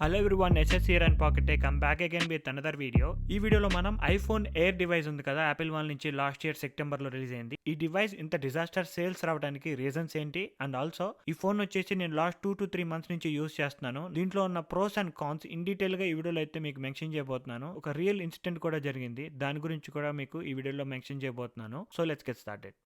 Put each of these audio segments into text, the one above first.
Hello everyone, SS here and pocket tech. Come back again with another video. ఈ వీడియోలో మనం iPhone air device ఉంది కదా, Apple వాళ్ళ నుంచి లాస్ట్ ఇయర్ సెప్టెంబర్ లో రిలీజ్ అయింది. ఈ డివైస్ ఇంత డిజాస్టర్ సేల్స్ రావడానికి రీజన్స్ ఏంటి, అండ్ ఆల్సో ఈ ఫోన్ వచ్చేసి నేను లాస్ట్ 2 to 3 మంత్స్ నుంచి యూస్ చేస్తున్నాను. దీంట్లో ఉన్న pros and cons in detail గా ఈ వీడియోలో అయితే మీకు మెన్షన్ చేయబోతున్నాను. ఒక రియల్ ఇన్సిడెంట్ కూడా జరిగింది, దాని గురించి కూడా మీకు ఈ వీడియోలో మెన్షన్ చేయబోతున్నాను. So let's get started.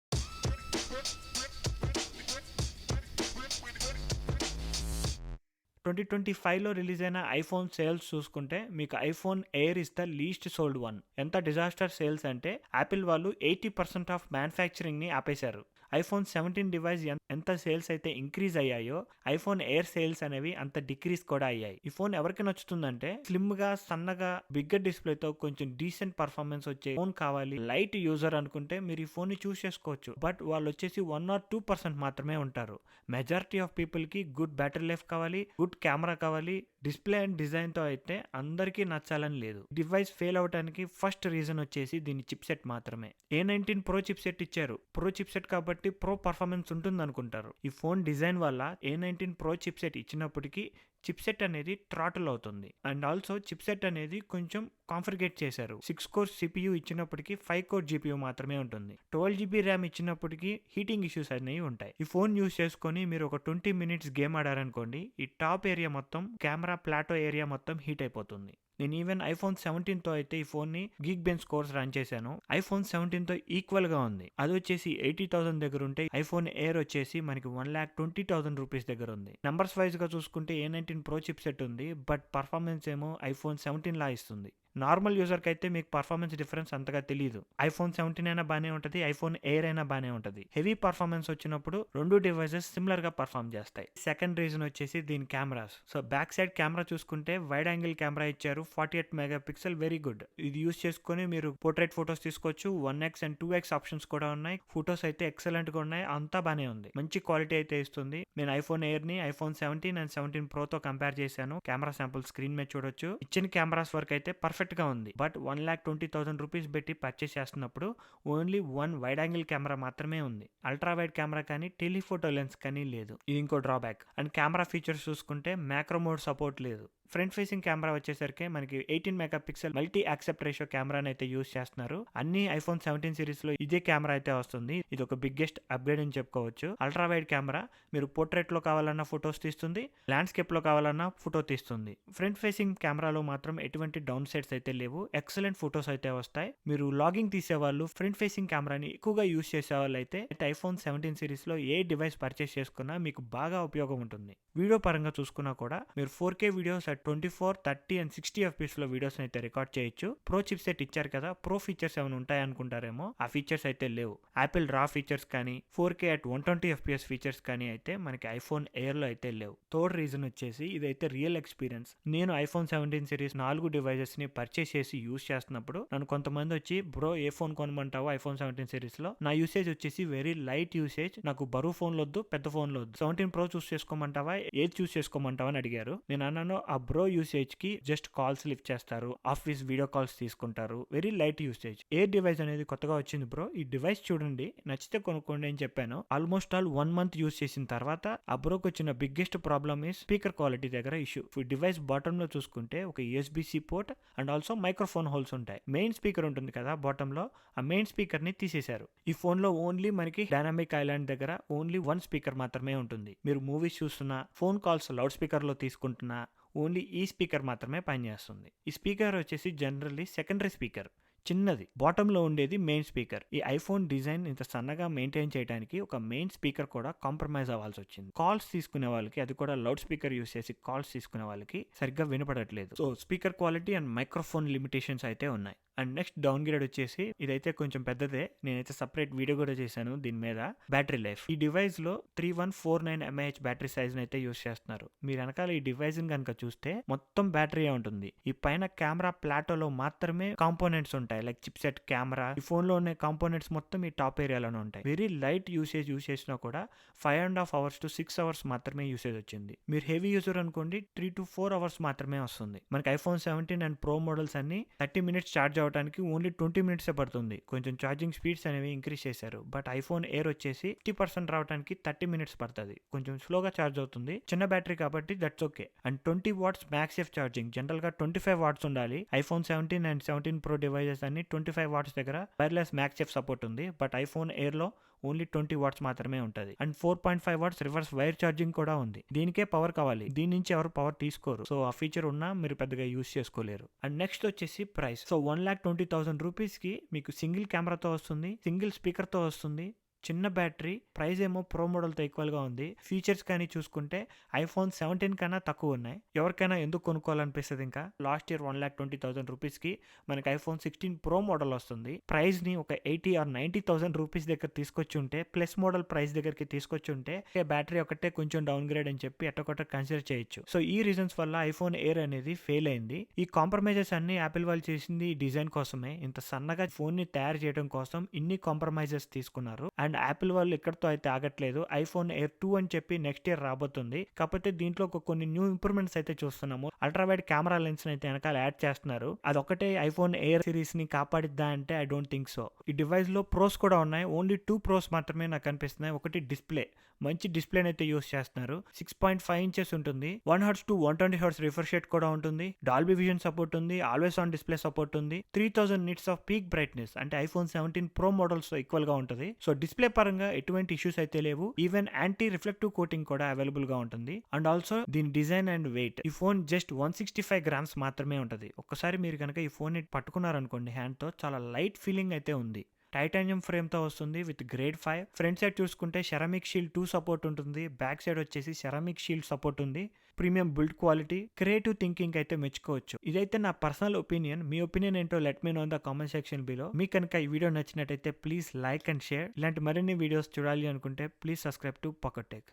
2025లో రిలీజ్ అయిన ఐఫోన్ సేల్స్ చూసుకుంటే మీకు iPhone air is the least sold one. ఎంత డిజాస్టర్ సేల్స్ అంటే యాపిల్ వాళ్ళు 80% ఆఫ్ మ్యానుఫ్యాక్చరింగ్ ని ఆపేశారు. ఐఫోన్ 17 డివైస్ ఎంత సేల్స్ అయితే ఇంక్రీజ్ అయ్యాయో ఐఫోన్ ఎయిర్ సేల్స్ అనేవి అంత డిక్రీజ్ కూడా అయ్యాయి. ఈ ఫోన్ ఎవరికి నచ్చుతుందంటే స్లిమ్ గా, సన్నగా, బిగ్గర్ డిస్ప్లేతో కొంచెం డీసెంట్ పర్ఫార్మెన్స్ వచ్చే ఫోన్ కావాలి, లైట్ యూజర్ అనుకుంటే మీరు ఈ ఫోన్ ని చూస్ చేసుకోవచ్చు. బట్ వాళ్ళు వచ్చేసి 1 or 2% మాత్రమే ఉంటారు. మెజారిటీ ఆఫ్ పీపుల్ కి గుడ్ బ్యాటరీ లైఫ్ కావాలి, గుడ్ కెమెరా కావాలి. డిస్ప్లే అండ్ డిజైన్ తో అయితే అందరికీ నచ్చాలని లేదు. డివైస్ ఫెయిల్ అవడానికి ఫస్ట్ రీజన్ వచ్చేసి దీని చిప్ సెట్ మాత్రమే. A19 ప్రో చిప్ సెట్ ఇచ్చారు. ప్రో చిప్ సెట్ కాబట్టి ప్రో పర్ఫార్మెన్స్ ఉంటుంది అనుకుంటారు. ఈ ఫోన్ డిజైన్ వల్ల A19 ప్రో చిప్ సెట్ ఇచ్చినప్పటికీ చిప్ సెట్ అనేది థ్రాటిల్ అవుతుంది. అండ్ ఆల్సో చిప్ సెట్ అనేది కొంచెం కాన్ఫిగరేట్ చేశారు. 6 కోర్ CPU ఇచ్చినప్పటికీ 5 కోర్ GPU మాత్రమే ఉంటుంది. 12 GB ర్యామ్ ఇచ్చినప్పటికీ హీటింగ్ ఇష్యూస్ అనేవి ఉంటాయి. ఈ ఫోన్ యూస్ చేసుకొని మీరు ఒక 20 minutes గేమ్ ఆడారనుకోండి, ఈ టాప్ ఏరియా మొత్తం, కెమెరా ప్లాటో ఏరియా మొత్తం హీట్ అయిపోతుంది. నేను ఈవెన్ ఐఫోన్ 17 తో అయితే ఈ ఫోన్ ని గీక్ బెంచ్ కోర్స్ రన్ చేశాను. ఐఫోన్ 17 తో ఈక్వల్ గా ఉంది. అది వచ్చేసి 80,000 దగ్గర ఉంటే ఐఫోన్ ఎయిర్ వచ్చేసి మనకి 1,20,000 రూపీస్ దగ్గర ఉంది. నంబర్స్ వైజ్ గా చూసుకుంటే A19 ప్రో చిప్ సెట్ ఉంది, బట్ పర్ఫార్మెన్స్ ఏమో ఐఫోన్ 17 లా ఇస్తుంది. నార్మల్ యూజర్కి అయితే మీకు పర్ఫార్మెన్స్ డిఫరెన్స్ అంతగా తెలియదు. ఐఫోన్ 17 అయినా బాగానే ఉంటుంది, ఐఫోన్ ఎయిర్ అయినా బాగానే ఉంటుంది. హెవీ పర్ఫార్మెన్స్ వచ్చినప్పుడు రెండు డివైసెస్ సిమిలర్ గా పర్ఫార్మ్ చేస్తాయి. సెకండ్ రీజన్ వచ్చేసి దీని cameras. So back side camera చూసుకుంటే వైడ్ యాంగిల్ కెమెరా ఇచ్చారు, 48 మెగాపిక్సెల్, వెరీ గుడ్. ఇది యూస్ చేసుకుని మీరు పోర్ట్రేట్ ఫోటోస్ తీసుకోవచ్చు. 1x and 2x ఆప్షన్స్ కూడా ఉన్నాయి. ఫోటోస్ అయితే ఎక్సలెంట్ గా ఉన్నాయి, అంతా బానే ఉంది, మంచి క్వాలిటీ అయితే ఇస్తుంది. నేను ఐఫోన్ ఎయిర్ ని ఐఫోన్ 17 and 17 ప్రో తో కంపేర్ చేశాను. కెమెరా శాంపుల్ స్క్రీన్ మీద చూడొచ్చు. ఇచ్చిన కెమెరాస్ వరకు అయితే పర్ఫెక్ట్ గా ఉంది. బట్ 1,20,000 రూపీస్ పెట్టి పర్చేస్ చేస్తున్నప్పుడు ఓన్లీ 1 వైడ్ యాంగిల్ కెమెరా మాత్రమే ఉంది. అల్ట్రా వైడ్ కెమెరా కానీ టెలిఫోటో లెన్స్ కానీ లేదు. ఇది ఇంకో డ్రాబ్యాక్. అండ్ కెమెరా ఫీచర్స్ చూసుకుంటే మ్యాక్రో మోడ్ సపోర్ట్ లేదు. ఫ్రంట్ ఫేసింగ్ కెమెరా వచ్చేసరికి మనకి 18 మెగాపిక్సెల్ మల్టీ యాక్సెప్ట్ రేషియో కెమెరాని అయితే యూస్ చేస్తున్నారు. అన్ని ఐఫోన్ 17 సిరీస్ లో ఇదే కెమెరా అయితే వస్తుంది. ఇది ఒక బిగ్గెస్ట్ అప్గ్రేడ్ అని చెప్పుకోవచ్చు. అల్ట్రా వైడ్ కెమెరా మీరు పోర్ట్రేట్ లో కావాలన్నా ఫోటోస్ తీస్తుంది, ల్యాండ్స్కేప్ లో కావాలన్నా ఫోటో తీస్తుంది. ఫ్రంట్ ఫేసింగ్ కెమెరాలో మాత్రం ఎటువంటి డౌన్ సైడ్స్ అయితే లేవు. ఎక్సలెంట్ ఫోటోస్ అయితే వస్తాయి. మీరు లాగింగ్ తీసేవాళ్ళు, ఫ్రంట్ ఫేసింగ్ కెమెరాని ఎక్కువగా యూస్ చేసే వాళ్ళు అయితే ఐఫోన్ 17 సిరీస్ లో ఏ డివైస్ పర్చేస్ చేసుకున్నా మీకు బాగా ఉపయోగం ఉంటుంది. వీడియో పరంగా చూసుకున్నా కూడా మీరు 4K వీడియోస్ 24, 30 and 60 FPS లో వీడియోస్ అయితే రికార్డ్ చేయొచ్చు. ప్రో చిప్ సెట్ ఇచ్చారు కదా, ప్రో ఫీచర్స్ ఏమైనా ఉంటాయి అనుకుంటారేమో, ఆ ఫీచర్స్ అయితే లేవు. యాపిల్ రా ఫీచర్స్ కానీ 4K at 120 FPS ఫీచర్స్ కానీ అయితే మనకి ఐఫోన్ ఎయిర్ లో అయితే లేవు. థర్డ్ రీజన్ వచ్చేసి ఇదైతే రియల్ ఎక్స్పీరియన్స్. నేను ఐఫోన్ 17 సిరీస్ 4 డివైజెస్ ని పర్చేస్ చేసి యూస్ చేస్తున్నప్పుడు నన్ను కొంతమంది వచ్చి, బ్రో ఏ ఫోన్ కొనమంటావు ఐఫోన్ 17 సిరీస్ లో? నా యూసేజ్ వచ్చేసి వెరీ లైట్ యూసేజ్, నాకు బరువు ఫోన్ వద్దు, పెద్ద ఫోన్ వద్దు, 17 ప్రో చూస్ చేసుకోమంటావా, ఏది చూస్ చేసుకోమంటావా అని అడిగారు. నేను అన్నాను, ఆ బ్రో యూసేజ్ కి జస్ట్ కాల్స్ లిఫ్ట్ చేస్తారు, ఆఫీస్ వీడియో కాల్స్ తీసుకుంటారు, very light usage. Air device అనేది కొత్తగా వచ్చింది బ్రో, ఈ డివైస్ చూడండి, నచ్చితే కొనుక్కోండి అని చెప్పాను. ఆల్మోస్ట్ ఆల్ 1 month యూస్ చేసిన తర్వాత ఆ బ్రోకి వచ్చిన బిగ్గెస్ట్ ప్రాబ్లమ్ ఈ స్పీకర్ క్వాలిటీ దగ్గర ఇష్యూ. డివైస్ బాటమ్ లో చూసుకుంటే ఒక USB-C port and also microphone holes ఉంటాయి. మెయిన్ స్పీకర్ ఉంటుంది కదా బాటమ్ లో, ఆ మెయిన్ స్పీకర్ ని తీసేశారు. ఈ ఫోన్ లో ఓన్లీ మనకి డైనామిక్ ఐలాండ్ దగ్గర ఓన్లీ 1 స్పీకర్ మాత్రమే ఉంటుంది. మీరు మూవీస్ చూస్తున్నా, ఫోన్ కాల్స్ లౌడ్ స్పీకర్ లో తీసుకుంటున్నా, ఓన్లీ ఈ స్పీకర్ మాత్రమే పనిచేస్తుంది. ఈ స్పీకర్ వచ్చేసి జనరల్లీ సెకండరీ స్పీకర్, చిన్నది. బాటమ్ లో ఉండేది మెయిన్ స్పీకర్. ఈ ఐఫోన్ డిజైన్ ఇంత సన్నగా మెయింటైన్ చేయడానికి ఒక మెయిన్ స్పీకర్ కూడా కాంప్రమైజ్ అవ్వాల్సి వచ్చింది. కాల్స్ తీసుకునే వాళ్ళకి, అది కూడా లౌడ్ స్పీకర్ యూస్ చేసి కాల్స్ తీసుకునే వాళ్ళకి సరిగ్గా వినపడట్లేదు. So speaker quality and microphone limitations అయితే ఉన్నాయి. అండ్ నెక్స్ట్ డౌన్ గ్రేడ్ వచ్చేసి ఇదైతే కొంచెం పెద్దదే, నేనైతే సపరేట్ వీడియో కూడా చేశాను దీని మీద. Battery life. ఈ డివైస్ లో 3149 mAh బ్యాటరీ సైజ్ అయితే యూస్ చేస్తున్నారు. మీరు వెనకాల ఈ డివైస్ కనుక చూస్తే మొత్తం బ్యాటరీ ఉంటుంది. ఈ పైన కెమెరా ప్లాటోలో మాత్రమే కాంపోనెంట్స్ ఉంటాయి, లైక్ చిప్ సెట్, కెమెరా. ఈ ఫోన్ లో ఉన్న కాంపోనెంట్స్ మొత్తం ఈ టాప్ ఏరియాలోనే ఉంటాయి. వెరీ లైట్ యూస్ చేసినా కూడా 5.5 hours to 6 hours మాత్రమే యూసేజ్ వచ్చింది. మీరు హెవీ యూజర్ అనుకోండి, 3 to 4 hours మాత్రమే వస్తుంది. మనకి ఐఫోన్ 17 అండ్ ప్రో మోడల్స్ అన్ని 30 minutes ఛార్జ్ అవ్వడానికి ఓన్లీ 20 మినిట్సే పడుతుంది. కొంచెం ఛార్జింగ్ స్పీడ్స్ అనేవి ఇంక్రీజ్ చేశారు. బట్ ఐఫోన్ ఎయిర్ వచ్చేసి 50% రావడానికి 30 మినిట్స్ పడుతుంది. కొంచెం స్లోగా ఛార్జ్ అవుతుంది. చిన్న బ్యాటరీ కాబట్టి that's okay. And 20 watts MagSafe charging. General గా 25 వాట్స్ ఉండాలి. ఐఫోన్ 17 అండ్ 17 ప్రో డివైజెస్ అన్ని 25 వాట్స్ దగ్గర వైర్లెస్ మ్యాక్సేఫ్ సపోర్ట్ ఉంది. బట్ ఐఫోన్ ఎయిర్ లో ఓన్లీ 20 వాట్స్ మాత్రమే ఉంటుంది. And 4.5 watts reverse wire charging కూడా ఉంది. దీనికే పవర్ కావాలి, దీని నుంచి ఎవరు పవర్ తీసుకోరు. సో ఆ ఫీచర్ ఉన్నా మీరు పెద్దగా యూస్ చేసుకోలేరు. అండ్ నెక్స్ట్ వచ్చేసి ప్రైస్. సో 1,20,000 రూపీస్ కి మీకు సింగిల్ కెమెరాతో వస్తుంది, సింగిల్ స్పీకర్ తో వస్తుంది, చిన్న బ్యాటరీ, ప్రైస్ ఏమో ప్రో మోడల్తో ఈక్వల్గా ఉంది. ఫీచర్స్ కానీ చూసుకుంటే ఐఫోన్ 17 కన్నా తక్కువ ఉన్నాయి. ఎవరికైనా ఎందుకు కొనుక్కోవాలనిపిస్తుంది? ఇంకా లాస్ట్ ఇయర్ 1,20,000 రూపీస్కి మనకి ఐఫోన్ 16 ప్రో మోడల్ వస్తుంది. ప్రైస్ని ఒక 80 or 90,000 రూపీస్ దగ్గర తీసుకొచ్చి ఉంటే, ప్లస్ మోడల్ ప్రైస్ దగ్గరికి తీసుకొచ్చి ఉంటే బ్యాటరీ ఒకటే కొంచెం డౌన్ గ్రేడ్ అని చెప్పి ఎట్టకొట్ట కన్సిడర్ చేయొచ్చు. సో ఈ రీజన్స్ వల్ల ఐఫోన్ ఎయిర్ అనేది ఫెయిల్ అయింది. ఈ కాంప్రమైజెస్ అన్ని యాపిల్ వాళ్ళు చేసింది డిజైన్ కోసమే. ఇంత సన్నగా ఫోన్ ని తయారు చేయడం కోసం ఇన్ని కాంప్రమైజెస్ తీసుకున్నారు. అండ్ యాపిల్ వాళ్ళు ఇక్కడతో అయితే ఆగట్లేదు. ఐఫోన్ ఎయిర్ 2 అని చెప్పి నెక్స్ట్ ఇయర్ రాబోతుంది. కాకపోతే దీంట్లో కొన్ని న్యూ ఇంప్రూవ్మెంట్స్ అయితే చూస్తున్నాము. అల్ట్రా వైడ్ కెమెరా లెన్స్ అయితే వెనకాల యాడ్ చేస్తున్నారు. అదొకటే ఐఫోన్ ఎయిర్ సిరీస్ ని కాపాడిద్దా అంటే ఐ డోంట్ థింక్ సో. ఈ డివైస్ లో ప్రోస్ కూడా ఉన్నాయి. ఓన్లీ 2 ప్రోస్ మాత్రమే నాకు కనిపిస్తున్నాయి. ఒకటి డిస్ప్లే, మంచి డిస్ప్లే అయితే యూస్ చేస్తున్నారు. 6.5 ఇంచెస్ ఉంటుంది. 1 Hz to 120 Hz refresh rate కూడా ఉంటుంది. డాల్బీ విజన్ సపోర్ట్ ఉంది. ఆల్వేస్ ఆన్ డిస్ప్లే సపోర్ట్ ఉంది. 3000 నిట్స్ ఆఫ్ పీక్ బ్రైట్నెస్ అంటే ఐఫోన్ 17 ప్రో మోడల్స్ తో ఈక్వల్ గా ఉంటుంది. సో డిస్ప్లే పరంగా ఎటువంటి ఇష్యూస్ అయితే లేవు. ఈవెన్ యాంటీ రిఫ్లెక్టివ్ కోటింగ్ కూడా అవైలబుల్ గా ఉంటుంది. అండ్ ఆల్సో దీని డిజైన్ అండ్ వెయిట్. ఈ ఫోన్ జస్ట్ 165 గ్రామ్స్ మాత్రమే ఉంటుంది. ఒక్కసారి మీరు కనుక ఈ ఫోన్ ని పట్టుకున్నారనుకోండి హ్యాండ్ తో, చాలా లైట్ ఫీలింగ్ అయితే ఉంది. టైటానియం ఫ్రేమ్ తో వస్తుంది విత్ గ్రేడ్ 5. ఫ్రంట్ సైడ్ చూసుకుంటే సెరామిక్ షీల్డ్ 2 సపోర్ట్ ఉంటుంది. బ్యాక్ సైడ్ వచ్చేసి సెరామిక్ షీల్డ్ సపోర్ట్ ఉంది. Premium build quality, creative thinking అయితే మెచ్చుకోవచ్చు. ఇదైతే నా పర్సనల్ ఒపీనియన్. మీ ఒపీనియన్ ఏంటో let me know in the comment section below. మీకు కనుక ఈ వీడియో నచ్చినట్టయితే ప్లీజ్ లైక్ అండ్ షేర్. ఇలాంటి మరిన్ని వీడియోస్ చూడాలి అనుకుంటే please subscribe to pocket tech.